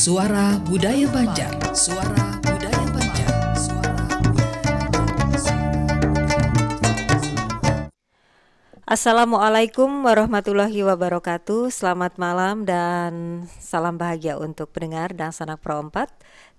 Suara Budaya Banjar. Suara Budaya Banjar. Assalamualaikum warahmatullahi wabarakatuh. Selamat malam dan salam bahagia untuk pendengar dan sanak Pro 4.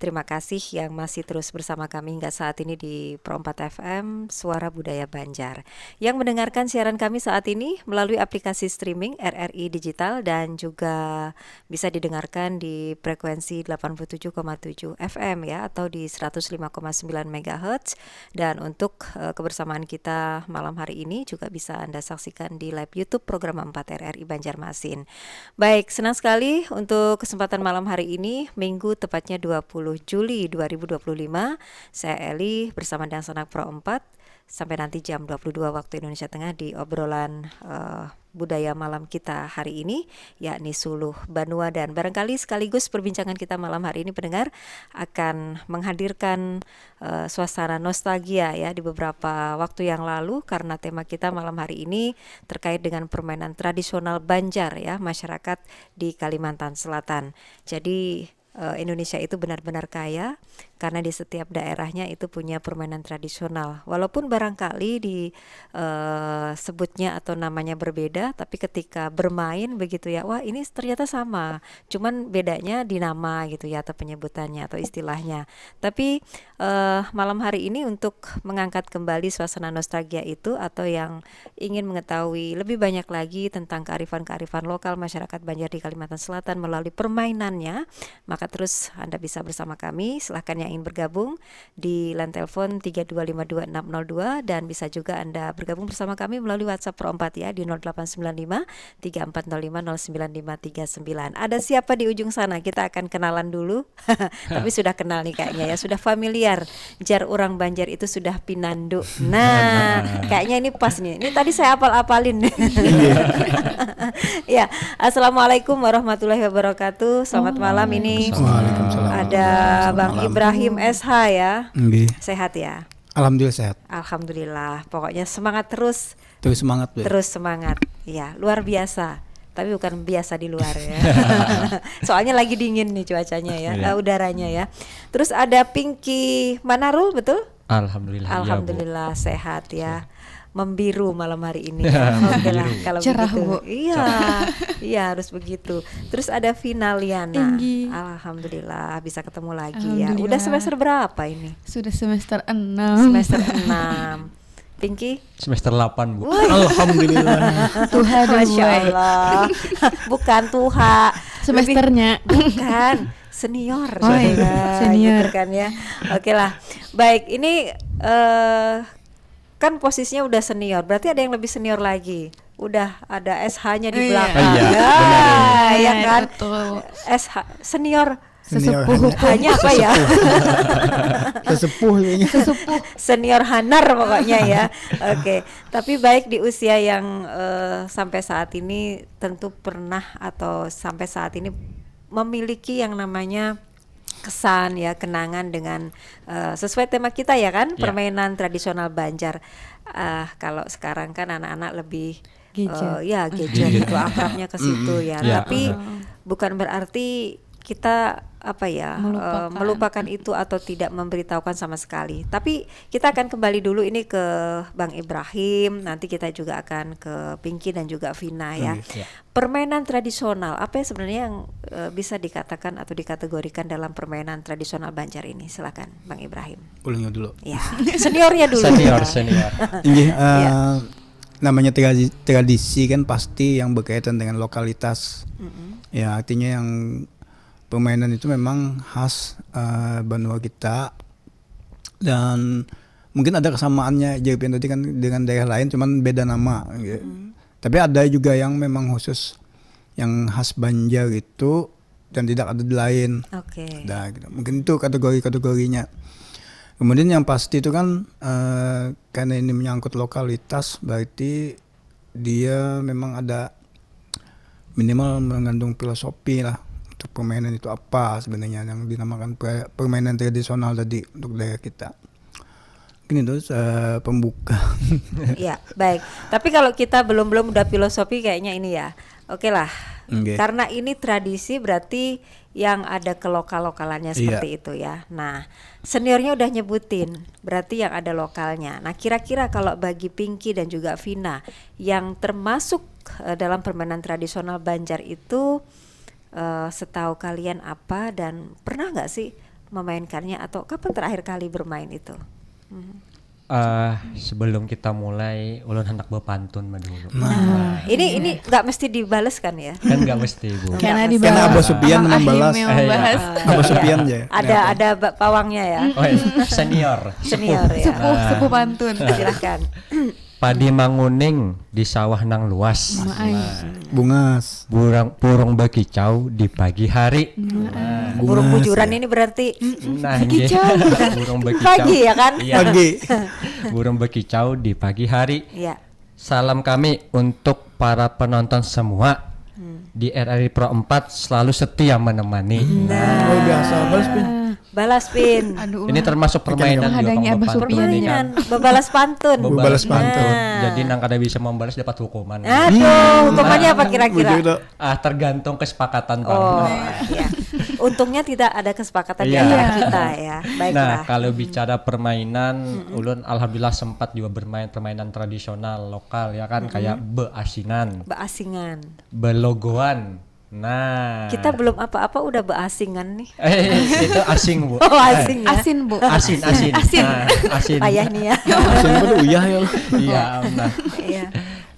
Terima kasih yang masih terus bersama kami hingga saat ini di Pro 4 FM Suara Budaya Banjar. Yang mendengarkan siaran kami saat ini melalui aplikasi streaming RRI Digital dan juga bisa didengarkan di frekuensi 87,7 FM ya, atau di 105,9 MHz. Dan untuk kebersamaan kita malam hari ini juga bisa Anda saksikan di live YouTube program 4 RRI Banjarmasin. Baik, senang sekali untuk kesempatan malam hari ini, Minggu tepatnya 20 Juli 2025. Saya Eli bersama dengan Sanak Pro 4 sampai nanti jam 22 waktu Indonesia Tengah di obrolan budaya malam kita hari ini, yakni Suluh Banua. Dan barangkali sekaligus perbincangan kita malam hari ini pendengar akan menghadirkan suasana nostalgia ya di beberapa waktu yang lalu, karena tema kita malam hari ini terkait dengan permainan tradisional Banjar ya, masyarakat di Kalimantan Selatan. Jadi Indonesia itu benar-benar kaya karena di setiap daerahnya itu punya permainan tradisional. Walaupun barangkali di sebutnya atau namanya berbeda, tapi ketika bermain begitu ya, wah ini ternyata sama. Cuman bedanya di nama gitu ya, atau penyebutannya atau istilahnya. Tapi malam hari ini untuk mengangkat kembali suasana nostalgia itu, atau yang ingin mengetahui lebih banyak lagi tentang kearifan-kearifan lokal masyarakat Banjar di Kalimantan Selatan melalui permainannya, maka terus Anda bisa bersama kami. Silahkan yang ingin bergabung di line telepon 3252602, dan bisa juga Anda bergabung bersama kami melalui WhatsApp Pro 4 ya di 0895 3405 09539. Ada siapa di ujung sana? Kita akan kenalan dulu. Tapi sudah kenal nih kayaknya ya, sudah familiar. Jar orang Banjar itu sudah pinandu. Nah, kayaknya ini pas nih. Ini tadi saya apal-apalin. Ya, Assalamualaikum warahmatullahi wabarakatuh. Selamat malam. Ini ada Bang Ibrahim SH ya. Sehat ya? Alhamdulillah sehat. Alhamdulillah. Pokoknya semangat terus. Terus semangat. Terus semangat. Ya, luar biasa. Tapi bukan biasa di luar ya. Soalnya lagi dingin nih cuacanya ya, udaranya ya. Terus ada Pinky Manarul, betul? Alhamdulillah. Alhamdulillah sehat ya. Membiru malam hari ini. Oke lah kalau cerah, begitu. Bu. Iya, iya harus begitu. Terus ada Vinaliana. Alhamdulillah bisa ketemu lagi ya. Udah semester berapa ini? Sudah semester 6. Semester 6. Pinky? Semester 8, Bu. Alhamdulillah. Tuhan, Masya Allah. Bukan Tuhan. Semesternya. Bukan. Senior. Oh iya, senior gitu kan ya. Oke lah. Baik, ini kan posisinya udah senior, berarti ada yang lebih senior lagi. Udah ada SH-nya di belakang. Ya kan? Betul. SH senior Sesepuh hanya apa ya? Sesepuh kayaknya. Senior Hanar pokoknya ya. Oke. Tapi baik, di usia yang sampai saat ini tentu pernah atau sampai saat ini memiliki yang namanya kesan ya, kenangan dengan sesuai tema kita ya kan, permainan tradisional Banjar. Kalau sekarang kan anak-anak lebih gadget itu akrabnya ke situ ya. Tapi bukan berarti kita melupakan itu atau tidak memberitahukan sama sekali. Tapi kita akan kembali dulu ini ke Bang Ibrahim, nanti kita juga akan ke Pinky dan juga Vina ya. Permainan tradisional, apa sebenarnya yang bisa dikatakan atau dikategorikan dalam permainan tradisional Banjar ini? Silakan Bang Ibrahim. Boleh dulu. Ya, seniornya dulu. Senior. Namanya tradisi kan pasti yang berkaitan dengan lokalitas. Ya, artinya yang permainan itu memang khas benua kita, dan mungkin ada kesamaannya JPN tadi kan dengan daerah lain, cuman beda nama gitu. Tapi ada juga yang memang khusus yang khas Banjar itu dan tidak ada di lain. Gitu. Mungkin itu kategori-kategorinya. Kemudian yang pasti itu kan karena ini menyangkut lokalitas, berarti dia memang ada minimal mengandung filosofi lah. Permainan itu apa sebenarnya yang dinamakan permainan tradisional tadi untuk daerah kita. Mungkin itu pembuka. Ya, baik. Tapi kalau kita belum udah filosofi kayaknya ini ya. Oke lah, Oke. Karena ini tradisi berarti yang ada ke lokal-lokalannya seperti itu ya. Nah, seniornya udah nyebutin, berarti yang ada lokalnya. Nah, kira-kira kalau bagi Pinky dan juga Vina yang termasuk dalam permainan tradisional Banjar itu setahu kalian apa dan pernah nggak sih memainkannya atau kapan terakhir kali bermain itu? Sebelum kita mulai, ulun hendak berpantun mah dulu. Nah, ini nggak mesti dibales kan ya? Kan nggak mesti Bu. Karena Nggak di Karena Abah Supian membalas. membahas. Abah Supian ya. Ada pawangnya ya. Oh, senior. Senior ya. Sepuh pantun. Silahkan. Padi manguning di sawah nang luas. Bungas. Burung bekicau di pagi hari. Burung bujuran ini berarti Nah, nggih. Burung bekicau. pagi ya kan? Iya. Pagi. Burung bekicau di pagi hari. Iya. Salam kami untuk para penonton semua. Di RRI Pro 4 selalu setia menemani. Oh biasa. Balas Pin. Balas Pin. Aduh, Ini termasuk permainan juga Menghadangi Kang Abah Bepantun Supian ini ya. kan. Bebalas pantun. Bebalas pantun. Jadi nang kada bisa membalas dapat hukuman. Aduh, hukumannya apa kira-kira? Begitu. Tergantung kesepakatan Bang. Oh, iya. Untungnya tidak ada kesepakatan di Iya. antara kita ya. Nah, Baiklah. kalau bicara permainan, ulun alhamdulillah sempat juga bermain permainan tradisional lokal ya kan, kayak beasingan, Beasingan. belogoan. Nah, Kita belum apa-apa udah beasingan nih. itu asing Bu. Oh, asing ya. asin Bu. Asin. Nah, asin. Payah nih ya. Asin pada uyah ya. Iya, nah. Iya.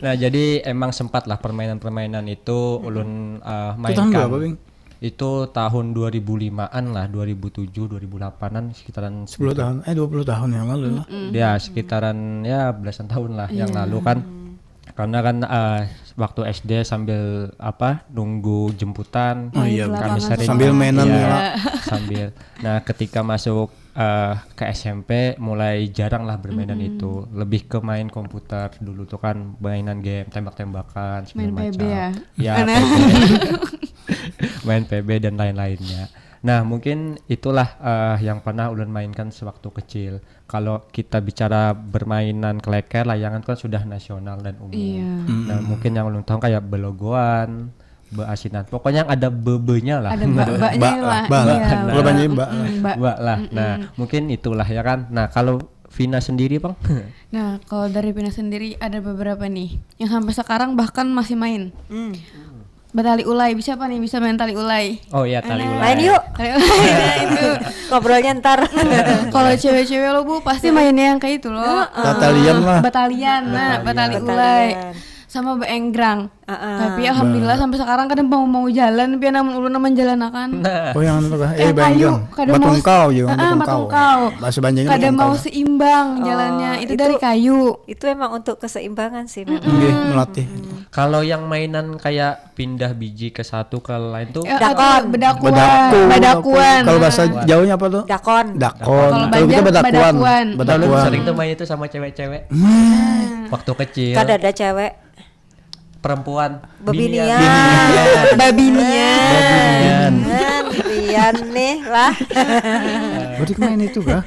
Nah, jadi emang sempat lah permainan-permainan itu ulun Itu tahun mainkan. berapa, Bing? Itu tahun 2005-an lah, 2007, 2008-an sekitaran 10 tahun. 20 tahun yang lalu lah. ya sekitaran ya belasan tahun lah yang lalu kan. Karena kan waktu SD sambil nunggu jemputan. Oh iya, kami lapangan sering sambil mainan ya, ya. sambil. Nah, ketika masuk ke SMP mulai jarang lah bermainan itu. Lebih ke main komputer dulu tuh kan, mainan game tembak-tembakan segala Main PB macam. ya? Ya, Mana? PB. Main PB dan lain-lainnya. Nah, mungkin itulah yang pernah ulun mainkan sewaktu kecil. Kalau kita bicara bermainan kleker, layangan kan sudah nasional dan umum. Iya. Nah, mungkin yang ulun tahu kayak belogoan, beasinan. Pokoknya yang ada bebenya lah. Ada mbak-mbaknya lah. Mbak lah. Iya, Kalau banyak mbak lah. Mbak. Mbak lah. Nah, mungkin itulah ya kan. Nah, kalau Vina sendiri, Bang? Nah, kalau dari Pina sendiri ada beberapa nih yang sampai sekarang bahkan masih main. Batali ulai, bisa apa nih? Bisa main tali ulai. Oh iya, tali ulai. Main yuk. Tali ulai nah, itu. Ngobrolnya ntar. Kalau cewek-cewek lo Bu pasti mainnya yang kayak itu loh. Batalian lah. Batalian, nah, batali ulai. Sama beenggrang. Tapi alhamdulillah sampai sekarang kadang mau jalan tapi namun ulun naman jalanakan. Oh yang itu kah? Kayu, Banggang. kadang Batu mau engkau juga. batu engkau. Bahasa Banjarnya Kadang batu mau engkau. seimbang jalannya itu itu- dari kayu. Itu emang untuk keseimbangan sih memang. Nggih, melatih. Kalau yang mainan kayak pindah biji ke satu ke lain tuh Dakon. Badakuan. Kalau bahasa Jawanya apa tuh? Dakon. Dakon. Kalau Kalau kita Banjar, badakuan. badakuan. Lalu Badakuan. sering tuh main itu sama cewek-cewek. Waktu kecil. Kan ada cewek Perempuan. bebinian. Babinian. Rian nih lah. Berarti main itu kah?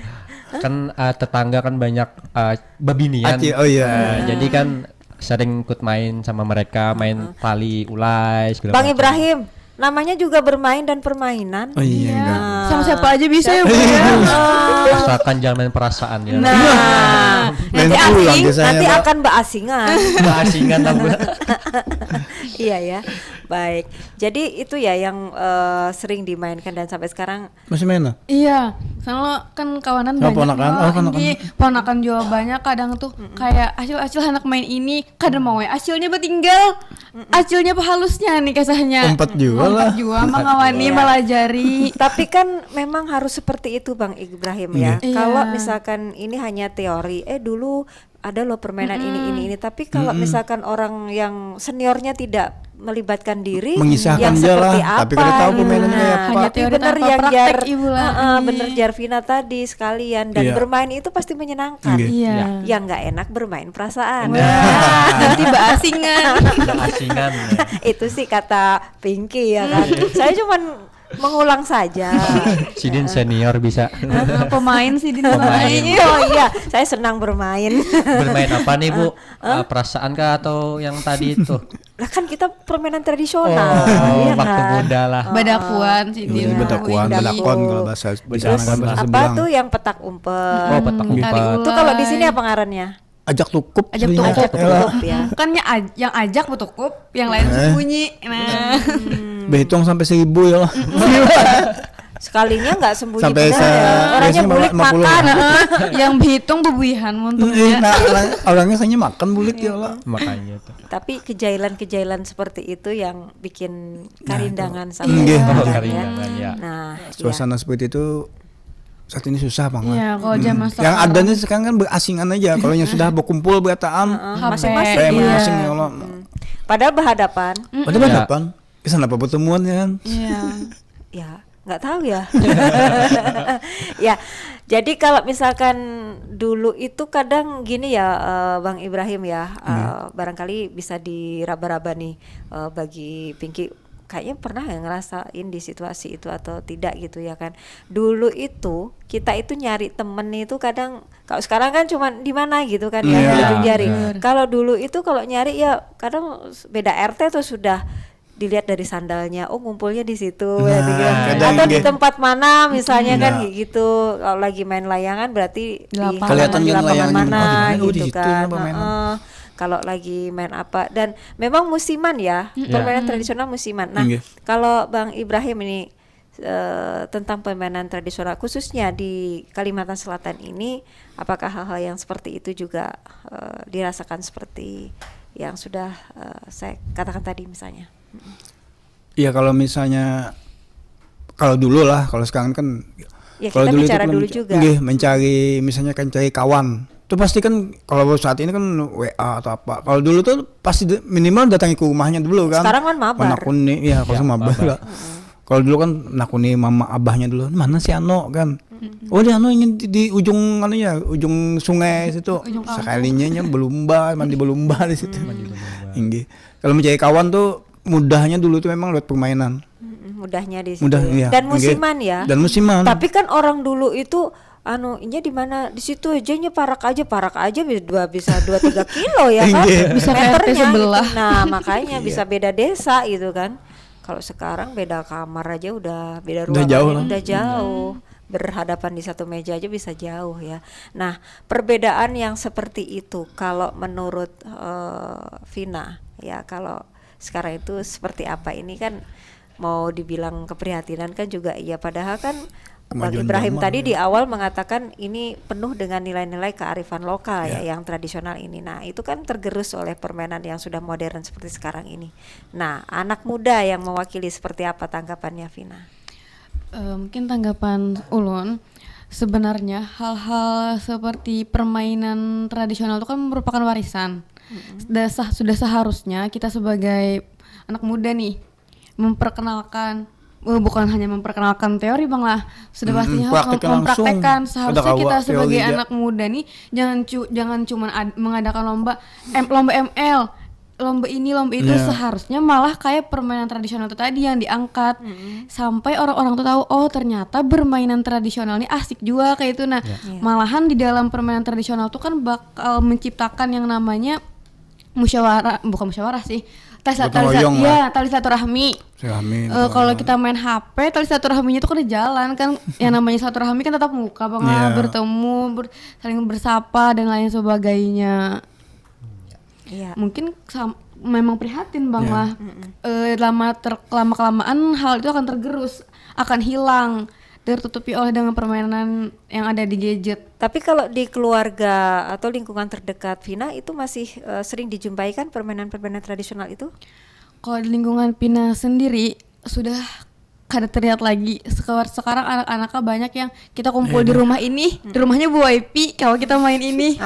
Kan tetangga kan banyak babinian. Acil, oh iya. Jadi kan sering ikut main sama mereka, main tali ulai segala Bang macam. Ibrahim, namanya juga bermain dan permainan. Oh iya enggak. Sama siapa aja bisa ya Bu ya. Asalkan jangan main perasaan ya. Nah, Main nanti pulang asing, biasanya, nanti Mbak. akan beasingan. Keasingan lah Bu. Iya ya, baik. Jadi itu ya yang sering dimainkan dan sampai sekarang. Masih main lah? Iya, soalnya kan kawanan Oh, banyak. ponakan. Mbak. Oh, ponakan. Ini ponakan juga banyak. Kadang tuh kayak acil anak main ini, kadang mau ya acilnya bertinggal, acilnya halusnya nih kisahnya. Empat juga lah. Juga mengawani, Iya. melajari. Tapi kan memang harus seperti itu Bang Ibrahim ya. Iya. Kalau misalkan ini hanya teori, dulu ada loh permainan ini. Tapi kalau misalkan orang yang seniornya tidak melibatkan diri, Mengisahkan yang aja lah, seperti tapi apa? kada tahu permainannya kayak apa. Hanya Tapi teori benar tanpa yang praktek, Ibu lah. bener Jarvina tadi sekalian dan Iya. bermain itu pasti menyenangkan. Iya. Iya. Yang nggak enak bermain perasaan. Nanti baasingan. Keasingan. Ya. Itu sih kata Pinky ya kan. Saya cuman mengulang saja. Sidin senior bisa. Pemain sih di Pemain. Oh iya, saya senang bermain. Bermain apa nih Bu? Perasaan kah atau yang tadi itu? Lah kan kita permainan tradisional, Oh, iya waktu kan? muda lah. Badakuan sih Iya, dia. badakuan, Indah. badakon kalau bahasa di sana Terus kan bahasa apa Sebelang. tuh yang petak umpet? Oh, petak Tali umpet. ulai. Itu kalau di sini apa ngarannya? Ajak tukup. Ajak sebenarnya. tukup. Ajak Elah. tukup ya. Bukannya yang ajak betukup, yang lain sembunyi. Nah, Berhitung sampai 1000 ya lah. Sekalinya nggak sembunyi Sampai benar ya. Orangnya biasanya bulik 50 makan. yang berhitung bebuihan untungnya. Nah, orangnya hanya makan bulik ya lah. Makanya tuh. Tapi kejailan-kejailan seperti itu yang bikin karindangan sampai Iya. sekarang Oh, ya. karindangan, ya. Nah, Suasana seperti itu saat ini susah Bang. Iya, kalau zaman Yang adanya sekarang kan berasingan aja. Kalau yang sudah berkumpul berataan, masing-masing. Iya. masing-masing ya Allah. Padahal berhadapan, Pada berhadapan, kesan apa pertemuan ya kan? Iya. ya nggak tahu ya. Ya, jadi kalau misalkan dulu itu kadang gini ya, Bang Ibrahim ya, barangkali bisa diraba-raba nih bagi Pinky. Kayaknya pernah ya ngerasain di situasi itu atau tidak gitu ya kan. Dulu itu kita itu nyari temen itu kadang, kalau sekarang kan cuma di mana gitu kan ya, Iya, di ujung jari. bener. Kalau dulu itu kalau nyari ya kadang beda RT tuh sudah dilihat dari sandalnya, oh ngumpulnya di situ ya, Nah, gitu. kadang Atau di gitu. tempat mana misalnya kan Iya. kayak gitu. Kalau lagi main layangan berarti di lapangan. Kelihatan di kan lapangan layangannya, mana oh, di mana? Oh, di gitu situ kan. ya permainan. Kalau lagi main apa, dan memang musiman ya, permainan tradisional musiman. Nah, Iya. kalau Bang Ibrahim ini tentang permainan tradisional khususnya di Kalimantan Selatan ini, apakah hal-hal yang seperti itu juga dirasakan seperti yang sudah saya katakan tadi misalnya? Iya kalau misalnya kalau dulu lah, kalau sekarang kan Ya, kalau kita itu bicara kan dulu juga. nggih, mencari misalnya kan cari kawan. Itu pasti kan kalau saat ini kan WA atau apa. Kalau dulu tuh pasti minimal datangi ke rumahnya dulu kan. Sekarang kan mabar. Menakuni, iya kalau mabar lah. Kalau dulu kan nakuni mama abahnya dulu. Mana si Ano kan? Oh dia Ano ingin di ujung anunya, ujung sungai situ. Sekalinya nya belumba, mandi belumba di situ. Inggih. Kalau mencari kawan tuh mudahnya dulu tuh memang lewat permainan. Mudahnya di situ. Mudah, iya. Dan Inggih. musiman ya. Dan musiman. Tapi kan orang dulu itu inya di mana, di situ aja nya parak aja bisa 2-3 kilo ya kan. Iya. Bisa ke RT Meternya sebelah. gitu. Nah, makanya bisa beda desa gitu kan. Kalau sekarang beda kamar aja udah beda Udah ruangan jauh lah. udah jauh. Berhadapan di satu meja aja bisa jauh ya. Nah, perbedaan yang seperti itu kalau menurut Vina ya, kalau sekarang itu seperti apa? Ini kan mau dibilang keprihatinan kan juga iya, padahal kan Bang Kemajuan Ibrahim zaman, tadi ya. di awal mengatakan ini penuh dengan nilai-nilai kearifan lokal ya, yang tradisional ini. Nah, itu kan tergerus oleh permainan yang sudah modern seperti sekarang ini. Nah, anak muda yang mewakili seperti apa tanggapannya Vina? Mungkin tanggapan Ulun, sebenarnya hal-hal seperti permainan tradisional itu kan merupakan warisan. Sudah seharusnya kita sebagai anak muda nih memperkenalkan, bukan hanya memperkenalkan teori Bang lah, sudah pastinya harus praktekkan langsung. mempraktekkan. Seharusnya Ada kita teori sebagai aja. anak muda nih jangan cuma mengadakan lomba ML, lomba ini lomba itu, Iya. seharusnya malah kayak permainan tradisional itu tadi yang diangkat, sampai orang-orang tuh tahu oh ternyata bermainan tradisional ini asik juga kayak itu. Nah, malahan di dalam permainan tradisional tuh kan bakal menciptakan yang namanya bukan musyawarah sih, Gotong royong lah. tali silaturahmi. Silaturahmi, Kalau kita main HP, tali silaturahminya tuh kan di jalan kan, yang namanya silaturahmi kan tetap muka Bang, Iya. bertemu, saling bersapa dan lain sebagainya. Iya. Mungkin memang prihatin Bang Iya. lah. Lama kelamaan hal itu akan tergerus, akan hilang, tertutupi oleh dengan permainan yang ada di gadget. Tapi kalau di keluarga atau lingkungan terdekat Vina itu masih sering dijumpai kan permainan-permainan tradisional itu? Kalau di lingkungan Pina sendiri sudah kada terlihat lagi. Sekarang anak-anaknya banyak yang kita kumpul di rumah ini, di rumahnya Bu Waipi kalau kita main ini.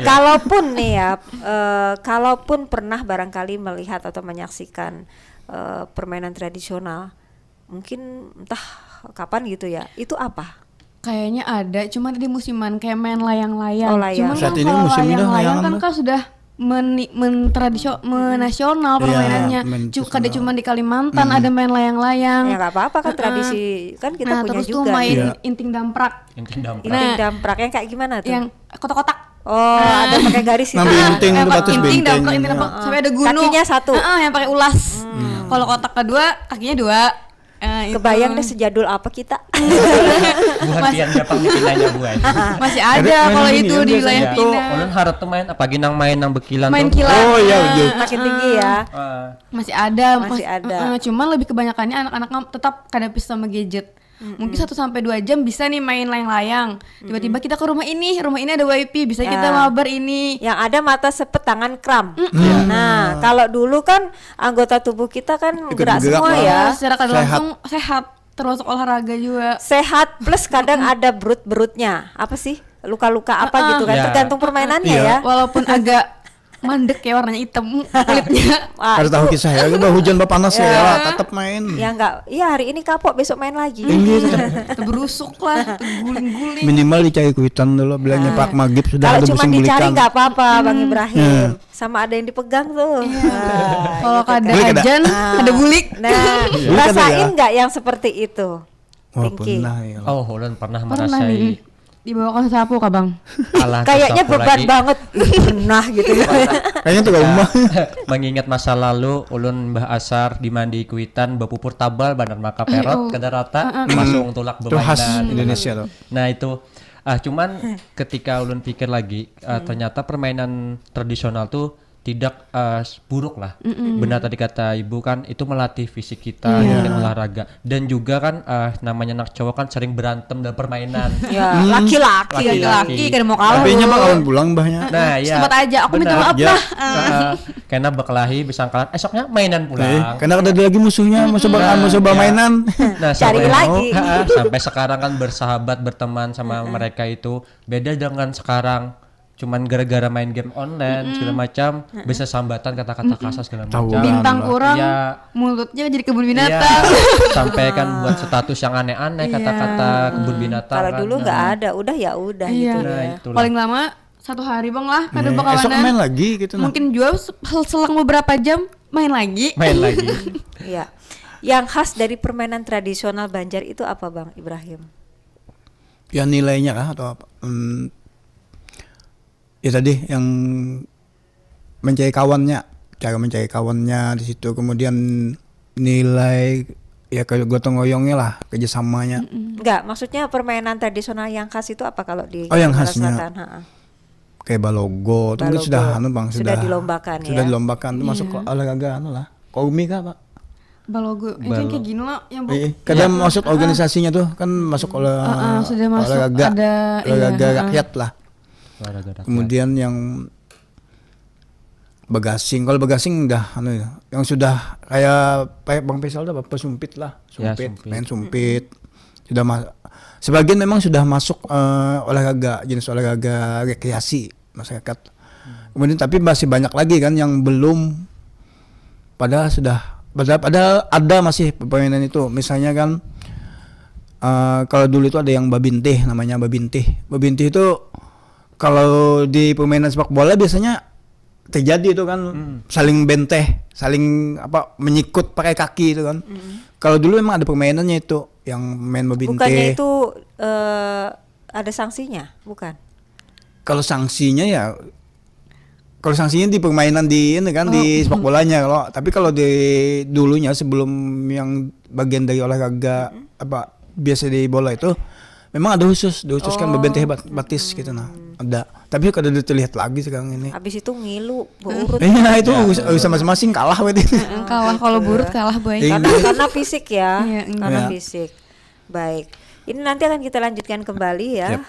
Kalaupun nih ya, kalaupun pernah barangkali melihat atau menyaksikan permainan tradisional, mungkin entah kapan gitu ya, itu apa? Kayaknya ada, cuma di musiman kayak main layang-layang. Oh, layang. Cuman Saat kan ini kalau musim ini layang-layang layangan kan tuh. sudah menasional permainannya. Kada cuma di Kalimantan ada main layang-layang. Ya nggak apa-apa kan tradisi kan kita punya terus juga. tuh main inting damprak. Inting damprak. Inting damprak yang kayak gimana tuh? Yang kotak-kotak. Oh, ada pakai garis itu. Ngambil inting itu batas inting benteng. damprak sampai ada gunung. Kakinya satu. Yang pakai ulas. Kalau kotak kedua kakinya 2. Kebayang deh sejadul apa kita. Bukan pian Jepang di Pinanya buan. Masih ada kalau itu di wilayah Itu Pina. ulun harap tuh main apa ginang main nang bekilan Main tuh. kilat. Oh iya, Makin tinggi ya. Masih ada. Masih ada. Cuman lebih kebanyakannya anak-anak tetap kada bisa sama gadget. Mungkin 1-2 jam bisa nih main layang-layang. Tiba-tiba kita ke rumah ini ada wifi, bisa kita mabar ini. Yang ada mata sepet tangan kram. Nah, kalau dulu kan anggota tubuh kita kan gerak bergerak semua lah. ya. Secara kada langsung sehat, termasuk olahraga juga. Sehat plus kadang ada berut-berutnya. Apa sih? Luka-luka apa gitu kan? Ya. Tergantung permainannya ya. Walaupun agak mandek ya warnanya hitam kulitnya. Harus tahu kisah ya, bah hujan bah panas ya, tetap main. Ya enggak, iya hari ini kapok besok main lagi. Itu berusuk lah, guling-guling. Minimal dicari kuitan dulu, bilangnya Pak Magib sudah Kalau ada cuma musim dicari bulikan. nggak apa-apa, Bang Ibrahim. Sama ada yang dipegang tuh. Kalau kada Bulik ada? ajan, ada bulik. Nah, Bulik ada rasain ya? nggak yang seperti itu? Wah, Pinky. pernah ya. Oh, ulun pernah Pernah merasai nih dibawakan sapu kah bang? alah Kayaknya tersapu beban lagi. banget. Pernah gitu. Kayaknya tuh gak rumah. Mengingat masa lalu ulun Mbah Asar dimandi kuitan bapupur tabal bandar maka perot kada rata masuk tulak Itu khas bermainan. Indonesia tuh. Nah itu cuman ketika ulun pikir lagi ternyata permainan tradisional tuh tidak buruk lah. Benar tadi kata ibu kan itu melatih fisik kita, mungkin olahraga dan juga kan namanya anak cowok kan sering berantem dalam permainan. Ya, laki-laki. Laki kada mau kalah. Tapi kawan kawan pulang bahnya. Nah ya. Tempat aja, aku minta benar. maaf Ya. lah. Karena berkelahi bisa kalah esoknya mainan pulang. Karena ada lagi musuhnya, musuh mainan. Nah, Cari lagi. sampai sekarang kan bersahabat berteman sama mereka itu beda dengan sekarang cuman gara-gara main game online segala macam bisa sambatan kata-kata kasar segala macam. Bintang kurang, Ya, mulutnya jadi kebun iya. binatang. Sampai kan buat status yang aneh-aneh kata-kata kebun binatang. Kalau kan. dulu nggak ada, udah ya udah gitu Nah, ya. itulah. Paling lama 1 hari bang lah, kada Esok bakalan. main lagi gitu nah. Mungkin juga selang beberapa jam main lagi. main lagi. Iya. Yang khas dari permainan tradisional Banjar itu apa Bang Ibrahim? Ya nilainya kah atau apa? Ya tadi yang mencari kawannya, cara mencari kawannya di situ, kemudian nilai ya gotong royongnya lah, kerjasamanya. Enggak, maksudnya permainan tradisional yang khas itu apa kalau di Oh, yang Kalimantan khasnya. Selatan? Kayak balogo, itu mungkin Balogo. sudah bang, Sudah dilombakan sudah ya? dilombakan, itu masuk ke olahraga lah. Koumi kah pak? Balogo, yang kayak gini lah, yang Kadang masuk organisasinya tuh kan masuk sudah masuk, olahraga, ada, olahraga iya, rakyat lah. Olahraga rakyat. Kemudian yang begasing, kalau begasing udah yang sudah kayak Bang Faisal udah pesumpit lah, Ya, sumpit, sumpit. main sumpit. Sudah sebagian memang sudah masuk olahraga, jenis olahraga rekreasi masyarakat. Kemudian tapi masih banyak lagi kan yang belum, padahal ada masih permainan itu. Misalnya kan kalau dulu itu ada yang babintih, namanya babintih. Babintih itu kalau di permainan sepak bola biasanya terjadi itu kan saling benteh, saling menyikut pakai kaki itu kan. Kalau dulu memang ada permainannya itu yang main babintih. Bukannya itu ada sanksinya, bukan? Kalau sanksinya di permainan di ini kan di sepak bolanya tapi kalau di dulunya sebelum yang bagian dari olahraga biasa di bola itu memang ada dihususkan bebenteh batis gitu ada, tapi kalau dilihat lagi sekarang ini Habis itu ngilu, berurut. itu urusan masing-masing kalah berarti. kalah kalau burut kalah boy. Karena fisik ya, Iya, karena Iya. fisik. Baik. Ini nanti akan kita lanjutkan kembali ya,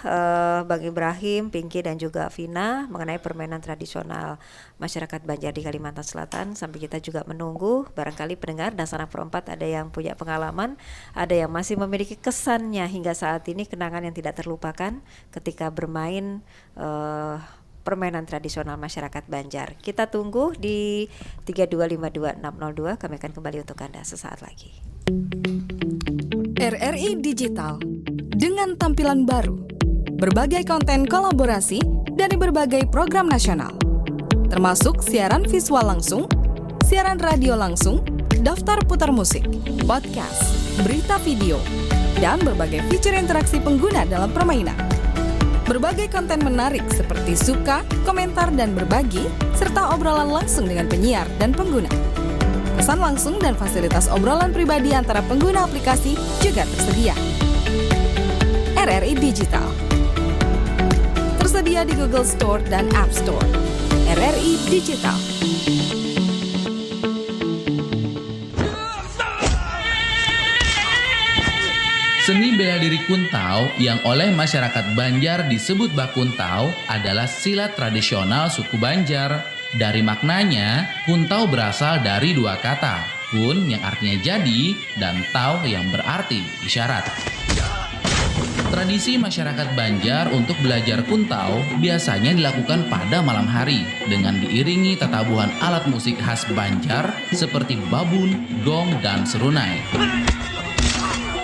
Bang Ibrahim, Pinky dan juga Vina mengenai permainan tradisional masyarakat Banjar di Kalimantan Selatan. Sampai kita juga menunggu, barangkali pendengar dan sanak perempat ada yang punya pengalaman, ada yang masih memiliki kesannya hingga saat ini, kenangan yang tidak terlupakan ketika bermain permainan tradisional masyarakat Banjar. Kita tunggu di 3252602. Kami akan kembali untuk Anda sesaat lagi. RRI Digital dengan tampilan baru, berbagai konten kolaborasi dari berbagai program nasional. termasuk siaran visual langsung, siaran radio langsung, daftar putar musik, podcast, berita video, dan berbagai fitur interaksi pengguna dalam permainan. Berbagai konten menarik seperti suka, komentar, dan berbagi, serta obrolan langsung dengan penyiar dan pengguna. Pesan langsung dan fasilitas obrolan pribadi antara pengguna aplikasi juga tersedia. RRI Digital tersedia di Google Store dan App Store. RRI Digital. Seni bela diri Kuntau yang oleh masyarakat Banjar disebut Bakuntau adalah silat tradisional suku Banjar. Dari maknanya, Kuntau berasal dari dua kata, kun yang artinya jadi dan tau yang berarti isyarat. Tradisi masyarakat Banjar untuk belajar Kuntau biasanya dilakukan pada malam hari dengan diiringi tatabuhan alat musik khas Banjar seperti babun, gong, dan serunai.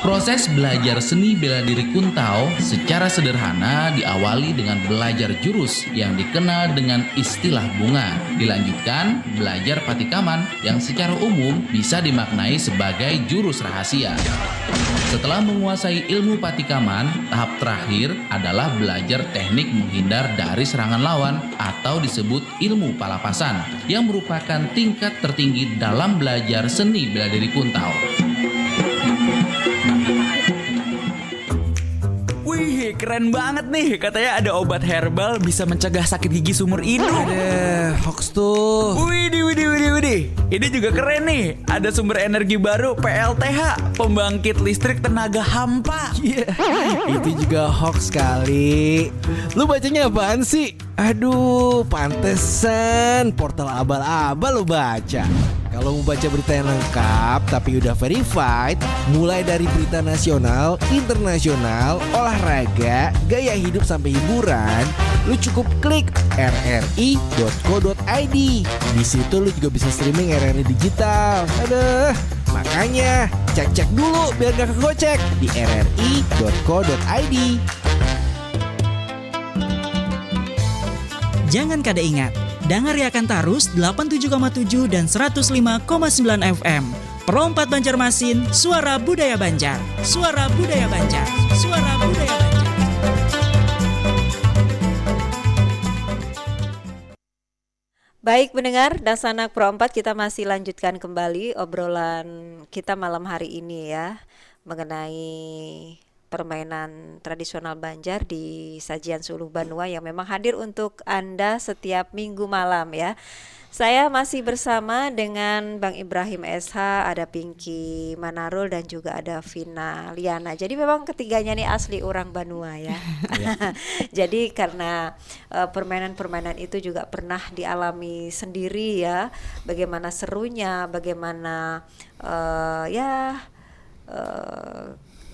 Proses belajar seni bela diri Kuntau secara sederhana diawali dengan belajar jurus yang dikenal dengan istilah bunga. Dilanjutkan belajar patikaman yang secara umum bisa dimaknai sebagai jurus rahasia. Setelah menguasai ilmu patikaman, tahap terakhir adalah belajar teknik menghindar dari serangan lawan atau disebut ilmu palapasan yang merupakan tingkat tertinggi dalam belajar seni bela diri Kuntau. Wih, keren banget nih. Katanya ada obat herbal bisa mencegah sakit gigi seumur hidup. Ada hoax tuh. Widih. Ini juga keren nih. Ada sumber energi baru PLTH, pembangkit listrik tenaga hampa. Iya, itu juga hoax kali. Lu bacanya apaan sih? Aduh, pantesan portal abal-abal lu baca. Kalau mau baca berita yang lengkap tapi udah verified, mulai dari berita nasional, internasional, olahraga, gaya hidup sampai hiburan, lu cukup klik rri.co.id. Di situ lu juga bisa streaming RRI Digital. Aduh, makanya cek dulu biar gak kegocek di rri.co.id. Jangan kada ingat, Dangariakan Tarus 87,7 dan 105,9 FM. Pro 4 Banjarmasin, Suara Budaya Banjar. Suara Budaya Banjar. Suara Budaya Banjar. Baik pendengar dan sanak Pro 4, kita masih lanjutkan kembali obrolan kita malam hari ini ya, mengenai permainan tradisional Banjar di Sajian Suluh Banua yang memang hadir untuk Anda setiap minggu malam ya. Saya masih bersama dengan Bang Ibrahim SH, ada Pinky Manarul dan juga ada Vina Liana. Jadi memang ketiganya nih asli orang Banua ya. Jadi karena permainan-permainan itu juga pernah dialami sendiri ya, bagaimana serunya, bagaimana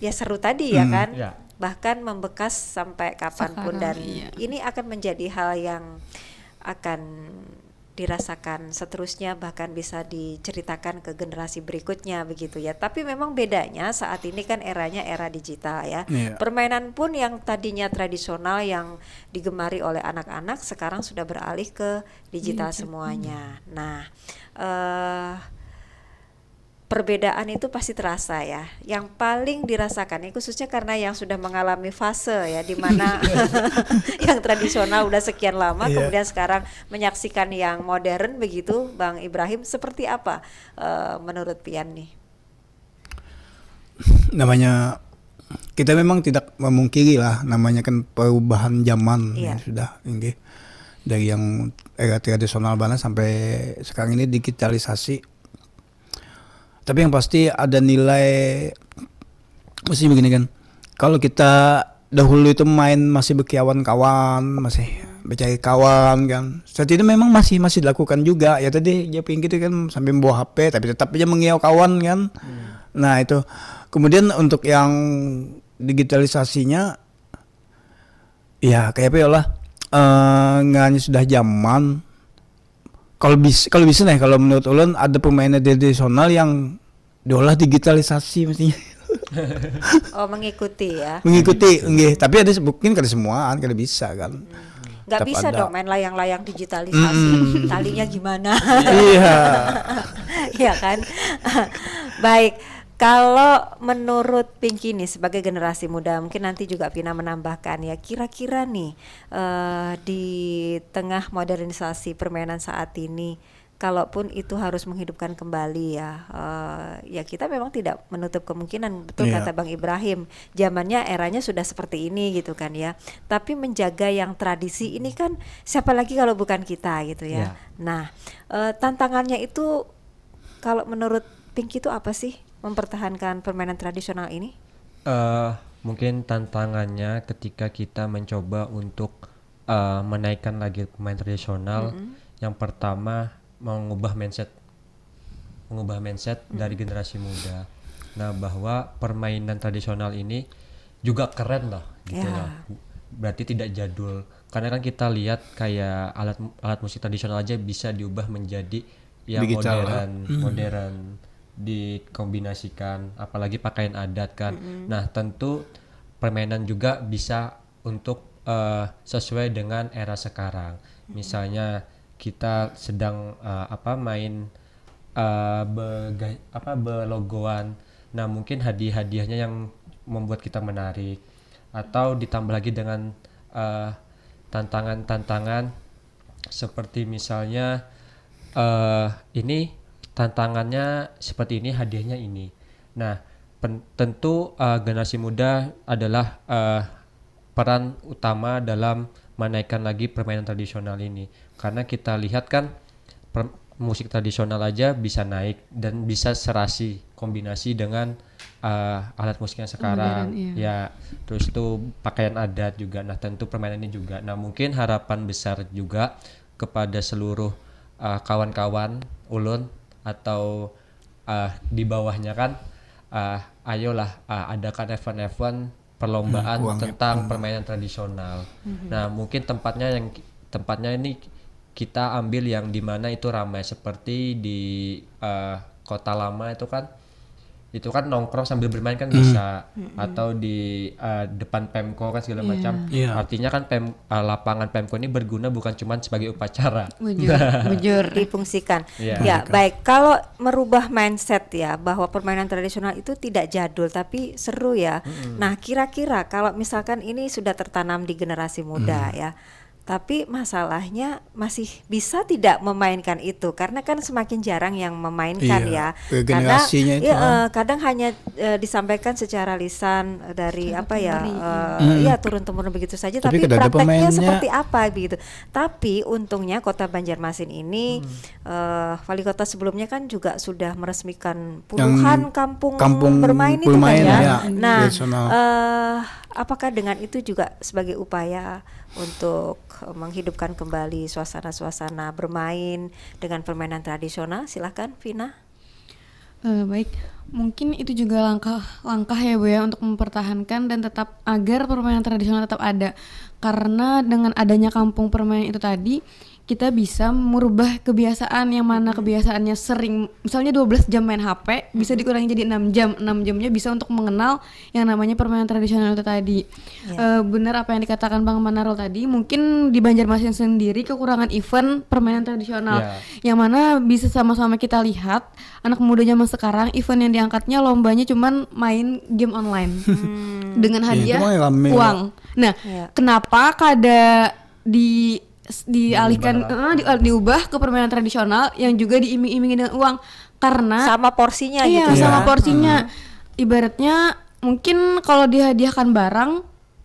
ya seru tadi ya kan, bahkan membekas sampai kapanpun. Dan ini akan menjadi hal yang akan dirasakan seterusnya, bahkan bisa diceritakan ke generasi berikutnya begitu ya. Tapi memang bedanya saat ini kan eranya era digital ya. Permainan pun yang tadinya tradisional yang digemari oleh anak-anak sekarang sudah beralih ke digital semuanya. Nah, perbedaan itu pasti terasa ya. Yang paling dirasakan khususnya karena yang sudah mengalami fase ya, di mana yang tradisional udah sekian lama, kemudian sekarang menyaksikan yang modern begitu, Bang Ibrahim, seperti apa menurut Pian nih? Namanya kita memang tidak memungkiri lah, namanya kan perubahan zaman yang sudah ini dari yang era tradisional banget sampai sekarang ini digitalisasi. Tapi yang pasti ada nilai, mesti begini kan, kalau kita dahulu itu main masih berkawan-kawan, masih mencari kawan kan, saat ini memang masih dilakukan juga ya. Tadi dia pingin gitu kan sambil membawa HP tapi tetap aja mengiau kawan kan. Nah itu kemudian untuk yang digitalisasinya ya kayak apa ya lah, nggak sudah zaman. Kalau bisa nih, kalau menurut ulun ada pemain tradisional yang diolah digitalisasi mestinya. Oh, mengikuti ya. Mengikuti, nggih. Tapi ada mungkin kada semuaan kada bisa kan. Nggak tetap bisa ada. dong main layang-layang digitalisasi. Talinya gimana? Iya. Iya kan? Baik. Kalau menurut Pinky nih sebagai generasi muda, mungkin nanti juga Vina menambahkan ya, kira-kira nih di tengah modernisasi permainan saat ini, kalaupun itu harus menghidupkan kembali ya, ya kita memang tidak menutup kemungkinan, betul Iya. kata Bang Ibrahim, zamannya eranya sudah seperti ini gitu kan ya. Tapi menjaga yang tradisi ini kan siapa lagi kalau bukan kita gitu ya. Iya. Nah, tantangannya itu kalau menurut Pinky itu apa sih mempertahankan permainan tradisional ini? Mungkin tantangannya ketika kita mencoba untuk menaikkan lagi pemain tradisional, yang pertama mengubah mindset dari generasi muda. Nah, bahwa permainan tradisional ini juga keren lah gitu Ya. ya. Berarti tidak jadul. Karena kan kita lihat kayak alat musik tradisional aja bisa diubah menjadi yang Digital, modern dikombinasikan, apalagi pakaian adat kan. Nah, tentu permainan juga bisa untuk sesuai dengan era sekarang. Misalnya kita sedang main belogoan. Nah, mungkin hadiah-hadiahnya yang membuat kita menarik, atau ditambah lagi dengan tantangan-tantangan seperti misalnya ini tantangannya seperti ini, hadiahnya ini. Nah, tentu generasi muda adalah peran utama dalam menaikkan lagi permainan tradisional ini, karena kita lihat kan musik tradisional aja bisa naik dan bisa serasi kombinasi dengan alat musik yang sekarang, Modern, ya terus itu pakaian adat juga. Nah, tentu permainan ini juga. Nah, mungkin harapan besar juga kepada seluruh kawan-kawan ulun atau di bawahnya kan, ayolah adakan event-event perlombaan tentang permainan tradisional. Nah, mungkin tempatnya ini kita ambil yang dimana itu ramai, seperti di Kota Lama itu kan nongkrong sambil bermain kan bisa, atau di depan Pemko kan segala macam. Iya. Artinya kan lapangan Pemko ini berguna bukan cuma sebagai upacara. Bujur difungsikan. Iya. Ya, baik. Kalau merubah mindset ya bahwa permainan tradisional itu tidak jadul tapi seru ya. Nah, kira-kira kalau misalkan ini sudah tertanam di generasi muda ya, tapi masalahnya masih bisa tidak memainkan itu, karena kan semakin jarang yang memainkan Iya, ya. generasinya itu, Kadang hanya disampaikan secara lisan dari ya turun-temurun begitu saja, Tapi tapi kada ada prakteknya pemainnya. seperti apa begitu. Tapi untungnya Kota Banjarmasin ini wali kota sebelumnya kan juga sudah meresmikan puluhan kampung bermain itu kan ya. ya, Nah, tradisional. apakah dengan itu juga sebagai upaya untuk menghidupkan kembali suasana-suasana bermain dengan permainan tradisional? Silahkan Vina. Baik, mungkin itu juga langkah ya Bu ya untuk mempertahankan dan tetap agar permainan tradisional tetap ada. Karena dengan adanya kampung permainan itu tadi, kita bisa merubah kebiasaan yang mana kebiasaannya sering, misalnya 12 jam main HP, bisa dikurangi jadi 6 jam. 6 jamnya bisa untuk mengenal yang namanya permainan tradisional itu tadi. Benar apa yang dikatakan Bang Manarul tadi, mungkin di Banjarmasin sendiri kekurangan event permainan tradisional, yang mana bisa sama-sama kita lihat anak muda zaman sekarang event yang diangkatnya lombanya cuman main game online dengan hadiah itu mah rame, uang. Nah, kenapa kada dialihkan diubah ke permainan tradisional yang juga diiming-imingi dengan uang, karena Sama porsinya iya, gitu. sama porsinya. Ibaratnya mungkin kalau dihadiahkan barang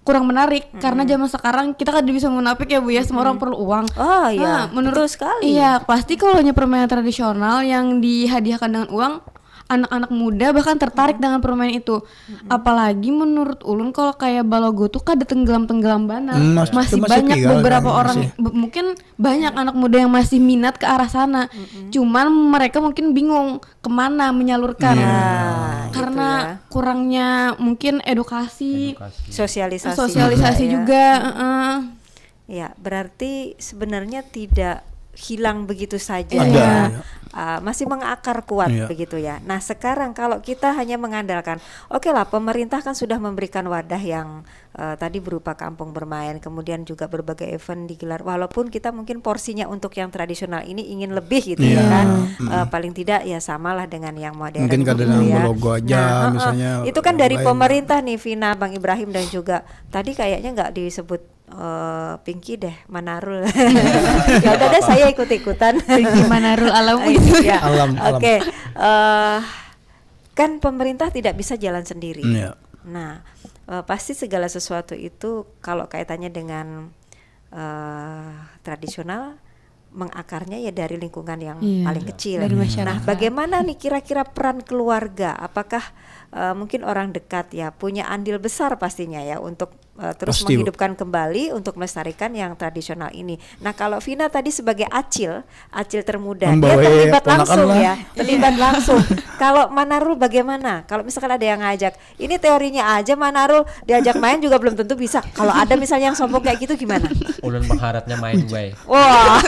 kurang menarik, karena zaman sekarang kita kan bisa munafik ya Bu ya, semua orang perlu uang. Oh iya, menurut betul sekali. Iya, pasti kalau permainan tradisional yang dihadiahkan dengan uang, anak-anak muda bahkan tertarik dengan permainan itu. Apalagi menurut ulun kalau kayak balogo tuh kada tenggelam-tenggelam banget. Masih banyak tinggal beberapa kan, orang mungkin banyak anak muda yang masih minat ke arah sana. Cuman mereka mungkin bingung kemana menyalurkan. Karena kurangnya mungkin edukasi. Sosialisasi juga. Ya, berarti sebenarnya tidak hilang begitu saja Ada, ya. ya. Masih mengakar kuat Iya. begitu ya. Nah sekarang kalau kita hanya mengandalkan, oke lah pemerintah kan sudah memberikan wadah yang tadi berupa kampung bermain, kemudian juga berbagai event digelar. Walaupun kita mungkin porsinya untuk yang tradisional ini ingin lebih gitu ya Iya. kan. Paling tidak ya samalah dengan yang modern. Mungkin gitu kadang ya. logo aja, misalnya itu kan dari lain. pemerintah nih, Vina, Bang Ibrahim dan juga tadi kayaknya nggak disebut Pinky deh, Manarul. Ya udah deh saya ikut-ikutan. Pinky Manarul alam itu. Ya. Alam. Oke, kan pemerintah tidak bisa jalan sendiri. Iya. Nah, pasti segala sesuatu itu kalau kaitannya dengan tradisional, mengakarnya ya dari lingkungan yang Iya, paling kecil. dari masyarakat. Nah, bagaimana nih kira-kira peran keluarga? Apakah mungkin orang dekat ya punya andil besar pastinya ya untuk terus Pasti, Bu. menghidupkan kembali untuk melestarikan yang tradisional ini. Nah, kalau Vina tadi sebagai acil termuda, dia Membawa terlibat ponakan langsung lah. ya, terlibat langsung. Kalau Manarul bagaimana? Kalau misalkan ada yang ngajak, ini teorinya aja Manarul diajak main juga belum tentu bisa. Kalau ada misalnya yang sombong kayak gitu gimana? Ulun mengharapnya main way. Wah,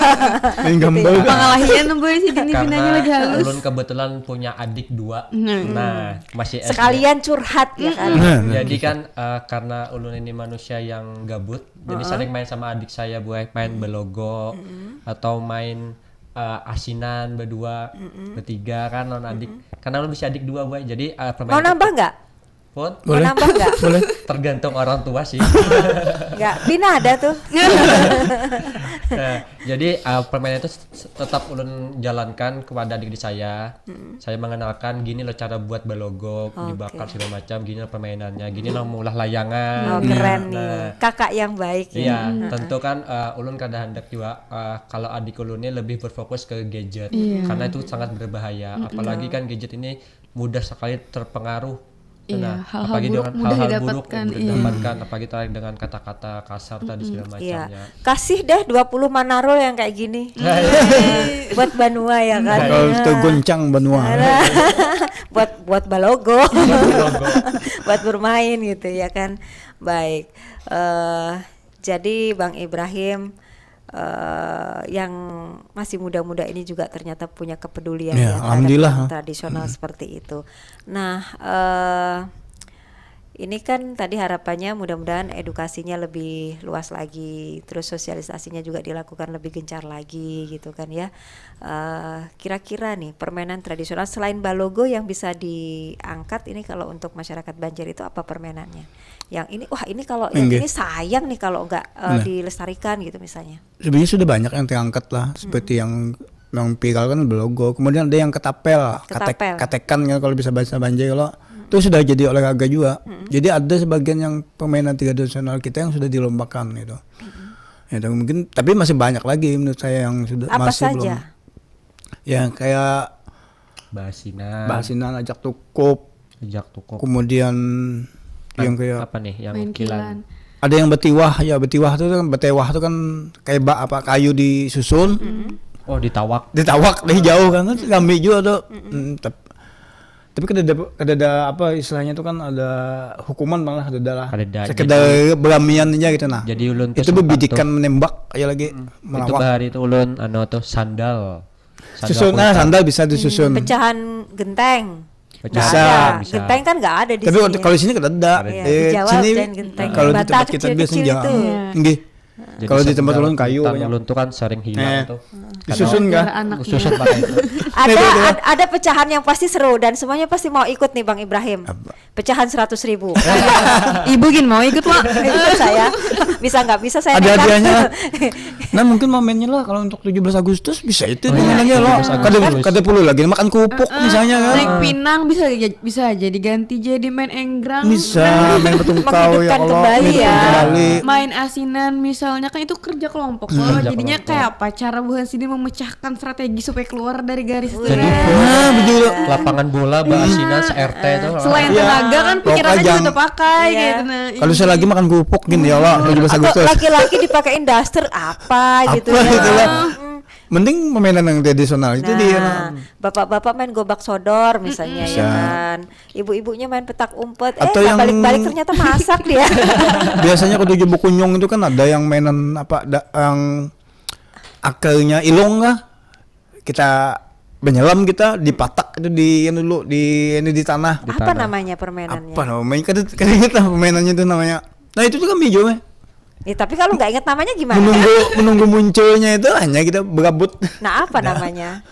Main gambar. Pengalahian boy si Dini Vinanya lagi Karena halus. ulun kebetulan punya adik 2. Nah, masih SD. sekalian curhat ya kan? Jadi kan karena ulun ini manusia yang gabut, jadi sering main sama adik saya buat main belogo atau main asinan berdua, bertiga kan non adik. Karena ulun bisa adik 2 buat, jadi Mau permainan nambah nggak? pun Mau nambah nggak? Boleh. tergantung orang tua sih. Nggak, Vina ada tuh. Nah, jadi permainan itu tetap ulun jalankan kepada adik saya. Saya mengenalkan gini loh cara buat belogo, dibakar segala macam, gini loh permainannya, gini loh mengolah layangan. Oh, keren nih, Nah, kakak yang baik ya. iya, tentu kan ulun kada hendak juga kalau adik ulun ini lebih berfokus ke gadget, karena itu sangat berbahaya. Apalagi kan gadget ini mudah sekali terpengaruh. Iya, Nah, hal-hal apalagi buruk dengan mudah hal-hal buruk didapatkan, mudah iya. didapatkan, apalagi tadi dengan kata-kata kasar tadi segala Iya, macamnya. kasih deh 20 Manarul yang kayak gini. Buat Banua ya kan. Kalau tergoncang benua. buat balogo. Buat bermain gitu ya kan. Baik. Jadi Bang Ibrahim yang masih muda-muda ini juga ternyata punya kepedulian Ya, terhadap alhamdulillah. yang tradisional seperti itu. Nah, ini kan tadi harapannya mudah-mudahan edukasinya lebih luas lagi, terus sosialisasinya juga dilakukan lebih gencar lagi gitu kan ya. Kira-kira nih permainan tradisional selain balogo yang bisa diangkat ini kalau untuk masyarakat Banjar itu apa permainannya? Yang ini, wah ini kalau yang Enggak. ini sayang nih kalau nggak Nah. dilestarikan gitu misalnya. Sebenarnya sudah banyak yang terangkat lah, seperti yang viral kan belogo. Kemudian ada yang ketapel, Ketapel. katekan kan kalau bisa bahasa Banjar kalau itu sudah jadi olahraga juga. Jadi ada sebagian yang permainan tradisional kita yang sudah dilombakan gitu. Ya, dan mungkin tapi masih banyak lagi menurut saya yang sudah Apa masih saja? belum. Ya kayak basinan, ajak tukuk, kemudian yang kayak apa nih yang Main kilan. ada yang betiwah tuh kan kayak kayu disusun. Oh, ditawak. Ditawak dari jauh kan kami juga tuh. Tapi kada ada apa istilahnya itu kan ada hukuman malah ada sekedar beramian aja gitu nah. Jadi ulun itu berbidikan menembak kayak lagi itu melawak. bahari itu ulun tuh sandal. Susun sandal bisa disusun. Pecahan genteng. Pecahan Bisa. bisa. Genteng kan nggak ada di Tapi sini. kalau di sini kada ada. Iya, di Jawa Sini pecahan genteng. kalau di Bata tempat kita kecil-kecil biasanya itu. jarang. Nggih. Jadi Kalau di tempat sandal ulun kayu hitam banyak. ulun tuh kan sering hilang tuh. Disusun kan? Susun pakai itu. Ada pecahan yang pasti seru dan semuanya pasti mau ikut nih Bang Ibrahim. Pecahan 100.000. Ibu gin mau ikut Wak? Ikut saya. Bisa nggak bisa saya Ada nekat. hadiahnya. Nah mungkin momennya lah kalau untuk 17 Agustus bisa itu iya, momennya loh. 17 Agustus. Kada perlu lagi makan kerupuk misalnya kan. Naik pinang bisa aja diganti jadi main enggrang. Bisa main betung kau ya Menghidupkan Allah. kembali menghidupkan ya. kembali. Main asinan misalnya kan itu kerja kelompok loh. Kerja Jadinya kelompok. kayak apa cara Bu Hansidi memecahkan strategi supaya keluar dari garis itu. Jadi Nah betul. lapangan bola basinan se-RT itu. Selain Iya. tenaga kan pikirannya Pokoknya juga terpakai Iya. gitu nah. Kalau saya lagi makan kerupuk gini ya Allah 17 Atau Agustus. laki-laki dipakein daster apa gitu Apa ya. gitu lah. Mending permainan yang tradisional itu dia. Nah, bapak-bapak main gobak sodor misalnya ya Bisa. kan. Ibu-ibunya main petak umpet. Atau nggak yang- balik-balik ternyata masak dia. Biasanya kalau tujuh bukunyong itu kan ada yang mainan apa yang akarnya ilung lah. Kita menyelam kita dipatak itu di dulu di tanah. Apa namanya permainannya? Apa namanya? Kadang kita permainannya itu namanya. Nah itu juga mijo mah. Ya, tapi kalau nggak ingat namanya gimana? Menunggu munculnya itu hanya kita berabut. Nah, apa namanya?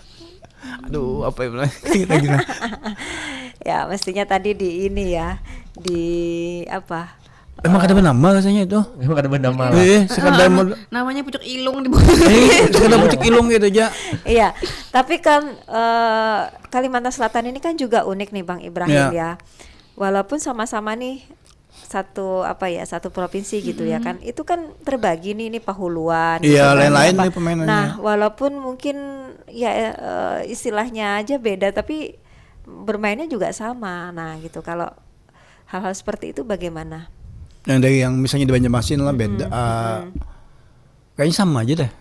Aduh, apa ya lagi. Ya, mestinya tadi di ini ya, di apa? Emang ada nama rasanya itu? Emang ada benda malah. Sekadar Namanya pucuk ilung di bawah. sekadar pucuk ilung gitu aja. Iya, tapi kan Kalimantan Selatan ini kan juga unik nih Bang Ibrahim ya. Walaupun sama-sama nih satu provinsi gitu ya kan, itu kan terbagi nih, ini Pahuluan. Iya, gitu kan, lain-lain apa. nih pemainannya. Nah, walaupun mungkin ya istilahnya aja beda, tapi bermainnya juga sama. Nah, gitu. Kalau hal-hal seperti itu bagaimana? Yang dari yang misalnya di Banjarmasin lah beda. Kayaknya sama aja deh.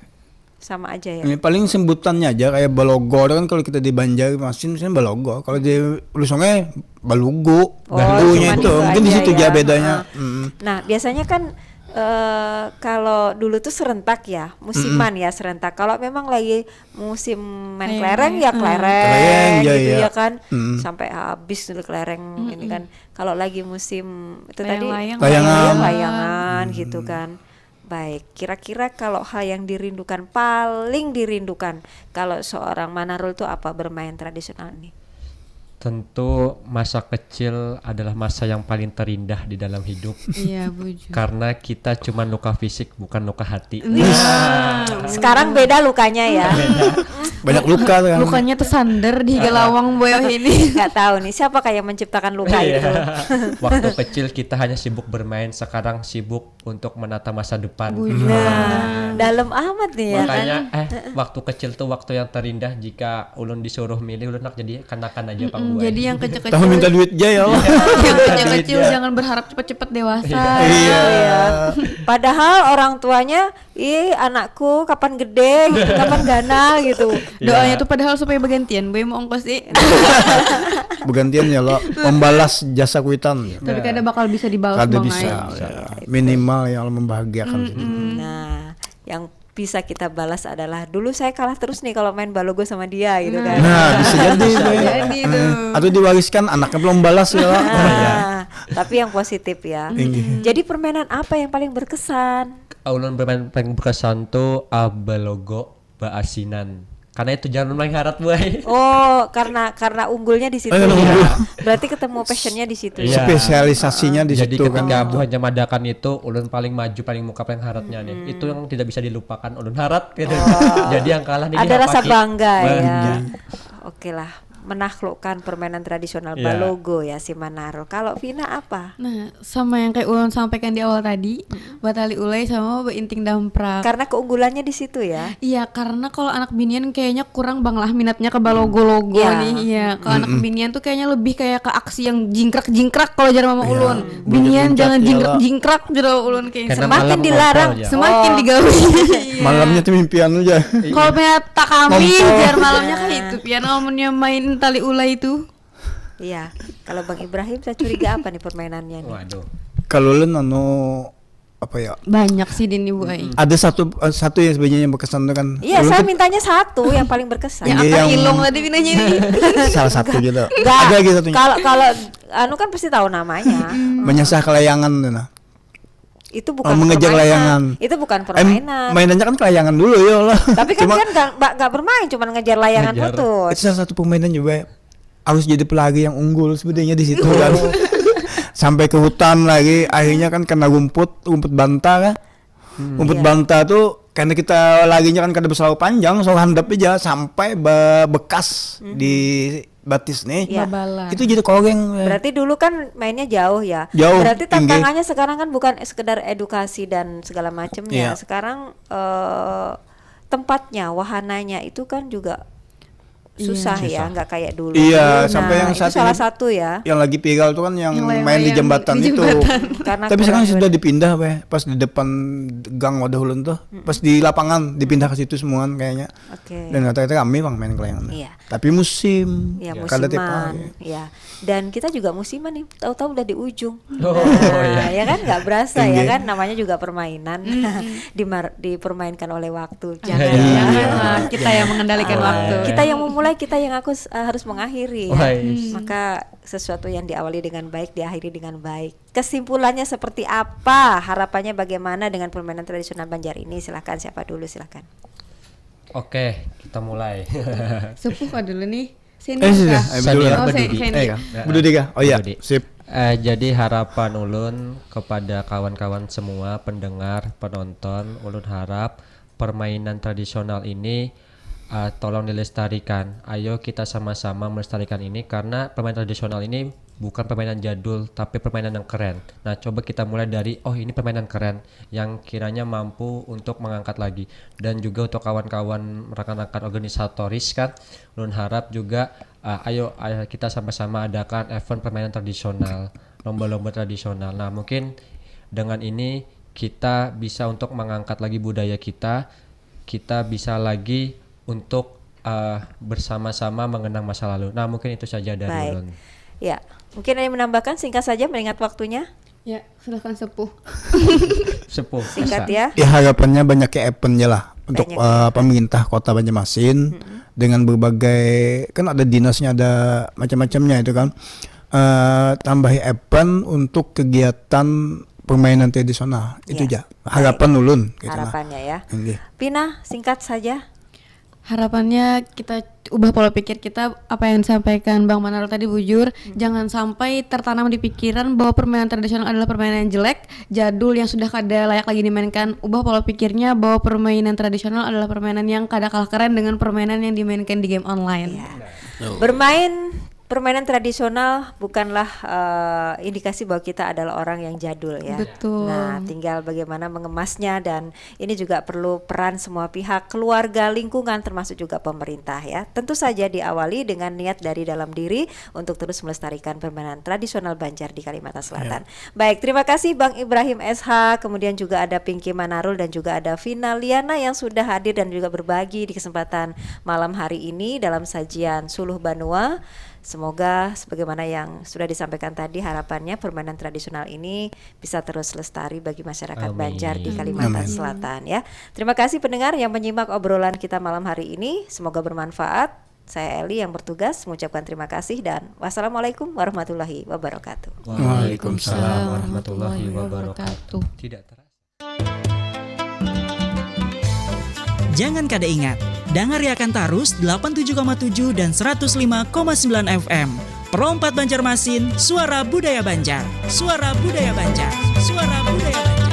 Sama aja ya. Ini paling sebutannya aja kayak Balogo kan, kalau kita di Banjarmasin misalnya Balogo, kalau di Lusonge Balugu. Balugunya cuman itu mungkin di aja situ ya. aja bedanya. Nah, biasanya kan kalau dulu tuh serentak ya, musiman ya serentak. Kalau memang lagi musim main kelereng ya kelereng gitu ya kan, sampai habis dulu kelereng ini kan. Kalau lagi musim itu tadi layangan gitu kan. Baik, kira-kira kalau hal yang paling dirindukan kalau seorang Manarul itu apa bermain tradisional ini? Tentu masa kecil adalah masa yang paling terindah di dalam hidup. Iya, buju. Karena kita cuma luka fisik, bukan luka hati. Sekarang beda lukanya ya. Banyak luka kan. Lukanya tersandar di Gelawang Boyo ini. Nggak tahu nih siapa kayak menciptakan luka itu. Waktu kecil kita hanya sibuk bermain, sekarang sibuk untuk menata masa depan. Nah, dalam amat nih ya kan. Makanya waktu kecil tuh waktu yang terindah. Jika ulun disuruh milih, ulun nak jadi kanakan aja Pak Buai. Jadi yang kecil-kecil Tahu minta duit aja ya Allah. yang kecil-kecil jangan berharap cepat-cepat dewasa. Iya. Padahal orang tuanya, anakku kapan gede, gitu, kapan gana gitu. Doanya tuh padahal supaya bergantian, Boy mau ongkos sih. Bergantian ya lo membalas jasa kuitan. Tapi kadang bakal bisa dibalas Kada Bang bisa. Ai. Ya. Minimal yang membahagiakan. Nah, yang bisa kita balas adalah dulu saya kalah terus nih kalau main balogo sama dia gitu kan. Nah, bisa jadi. Jadi tuh. Atau diwariskan anaknya belum balas ya. Tapi yang positif ya. Jadi permainan apa yang paling berkesan? Ulun bermain paling berkesan tuh Balogo Baasinan. Karena itu jangan main harat Boy. Oh, karena unggulnya di situ. Ya. Berarti ketemu passionnya di situ. Iya. Spesialisasinya di Jadi situ ketika kan. Abu hanya madakan itu, ulun paling maju, paling muka, paling haratnya nih. Itu yang tidak bisa dilupakan ulun harat gitu. Jadi yang kalah nih Ada rasa dihapaki. bangga ya. Oke lah, menaklukkan permainan tradisional Balogo ya si Manarul. Kalau Vina apa? Nah, sama yang kayak Ulun sampaikan di awal tadi, Batali Ulay sama Inting Damprak. Karena keunggulannya di situ ya. Iya, karena kalau anak binian kayaknya kurang bang lah minatnya ke balogo-logo nih. Iya, kalau anak binian tuh kayaknya lebih kayak ke aksi yang jingkrak-jingkrak kalau jar mama Ulun. Binian jangan jingkrak-jingkrak jar Ulun kayak Karena semakin malam dilarang, ngobrol ya. semakin digawi. Malamnya tuh mimpian aja. Kalau ternyata kami jar malamnya kayak itu pian ngomongnya main tali ulay itu. Iya, kalau Bang Ibrahim saya curiga apa nih permainannya nih? Waduh. Kalau lu apa ya? Banyak sih Dini Bu Ai. Ada satu yang sebenarnya yang berkesan tuh kan. Iya, saya mintanya satu yang paling berkesan. Yang akan ilong tadi pinanya ini. Salah satu gitu. Enggak. Ada gitu satunya. Kalau kan pasti tahu namanya. Menyasar kelayangan tuh nah. Itu bukan mengejar permainan. layangan. Itu bukan permainan. Mainannya kan kelayangan dulu ya Allah. Tapi kan nggak bermain, cuma ngejar layangan putus. Itu salah satu permainan juga harus jadi pelari yang unggul sebenarnya di situ kan. Sampai ke hutan lagi, akhirnya kan kena rumput banta kan. Rumput banta tuh karena kita laginya kan kada besar panjang, soal handap aja sampai bekas di batis nih. Babalan. Itu jadi koreng. Berarti dulu kan mainnya jauh ya. Jauh, Berarti tinggi. tantangannya sekarang kan bukan sekedar edukasi dan segala macamnya. Iya. Sekarang tempatnya, wahananya itu kan juga susah ya, nggak kayak dulu. Iya, sampai yang itu saat salah ini satu ya. yang lagi viral tuh kan yang Yang main di layang-layang jembatan di itu. jembatan. Karena Tapi sekarang kurang sudah dipindah, pas di depan gang Wadah Ulun tuh, pas di lapangan dipindah ke situ semua kayaknya. Oke. Dan kata-kata kami bang main kelayangan. Iya. Tapi musim, Ya kada tiap musiman, hari. ya. Dan kita juga musiman nih, tahu-tahu udah di ujung. Oh, Nah, ya kan nggak berasa ya Iya. kan, namanya juga permainan, dipermainkan oleh waktu. Iya. Janganlah kita yang mengendalikan waktu. Kita yang memulai, kita yang harus mengakhiri. Ya. Wais. Maka sesuatu yang diawali dengan baik diakhiri dengan baik. Kesimpulannya seperti apa? Harapannya bagaimana dengan permainan tradisional Banjar ini? Silahkan, siapa dulu silahkan. Oke, kita mulai. Sepuh kah dulu nih? Sudah. Kah? Betul Senior lah. Oh, Bedudi. Sandy. Kan? Bedudi kah? Oh iya, Bedudi. sip. Jadi harapan ulun kepada kawan-kawan semua pendengar, penonton, ulun harap permainan tradisional ini tolong dilestarikan. Ayo kita sama-sama melestarikan ini karena permainan tradisional ini bukan permainan jadul tapi permainan yang keren. Nah, coba kita mulai dari ini permainan keren yang kiranya mampu untuk mengangkat lagi. Dan juga untuk kawan-kawan rekan-rekan organisatoris kan, ulun harap juga ayo kita sama-sama adakan event permainan tradisional, lomba-lomba tradisional. Nah, mungkin dengan ini kita bisa untuk mengangkat lagi budaya kita bisa lagi untuk bersama-sama mengenang masa lalu. Nah, mungkin itu saja dari Baik. ulun. Ya, mungkin ada yang menambahkan singkat saja mengingat waktunya. Ya, silakan Sepuh. Sepuh. Singkat bisa. ya. Ya harapannya banyak ke eventnya lah untuk Banyak pemerintah Kota Banjarmasin dengan berbagai kan ada dinasnya, ada macam-macamnya itu kan. Tambahi event untuk kegiatan permainan tradisional itu Ya. aja harapan ulun gitu lah. Harapannya ya. Nggih. Pina, singkat saja. Harapannya kita ubah pola pikir kita, apa yang disampaikan Bang Manaro tadi bujur, jangan sampai tertanam di pikiran bahwa permainan tradisional adalah permainan yang jelek, jadul yang sudah kada layak lagi dimainkan. Ubah pola pikirnya bahwa permainan tradisional adalah permainan yang kada kalah keren dengan permainan yang dimainkan di game online. Bermain permainan tradisional bukanlah indikasi bahwa kita adalah orang yang jadul ya. Betul. Nah, tinggal bagaimana mengemasnya, dan ini juga perlu peran semua pihak, keluarga, lingkungan, termasuk juga pemerintah ya. Tentu saja diawali dengan niat dari dalam diri untuk terus melestarikan permainan tradisional Banjar di Kalimantan Selatan. Baik, terima kasih Bang Ibrahim SH, kemudian juga ada Pinky Manarul dan juga ada Vina Liana yang sudah hadir dan juga berbagi di kesempatan malam hari ini dalam sajian Suluh Banua. Semoga sebagaimana yang sudah disampaikan tadi, harapannya permainan tradisional ini bisa terus lestari bagi masyarakat Amin. Banjar di Kalimantan Amin. Selatan ya. Terima kasih pendengar yang menyimak obrolan kita malam hari ini. Semoga bermanfaat. Saya Eli yang bertugas mengucapkan terima kasih dan wassalamualaikum warahmatullahi wabarakatuh. Waalaikumsalam warahmatullahi wabarakatuh. Tidak terasa. Jangan kada ingat, dengarkan terus 87,7 dan 105,9 FM. Perompat Banjarmasin, suara budaya Banjar. Suara budaya Banjar. Suara budaya Banjar.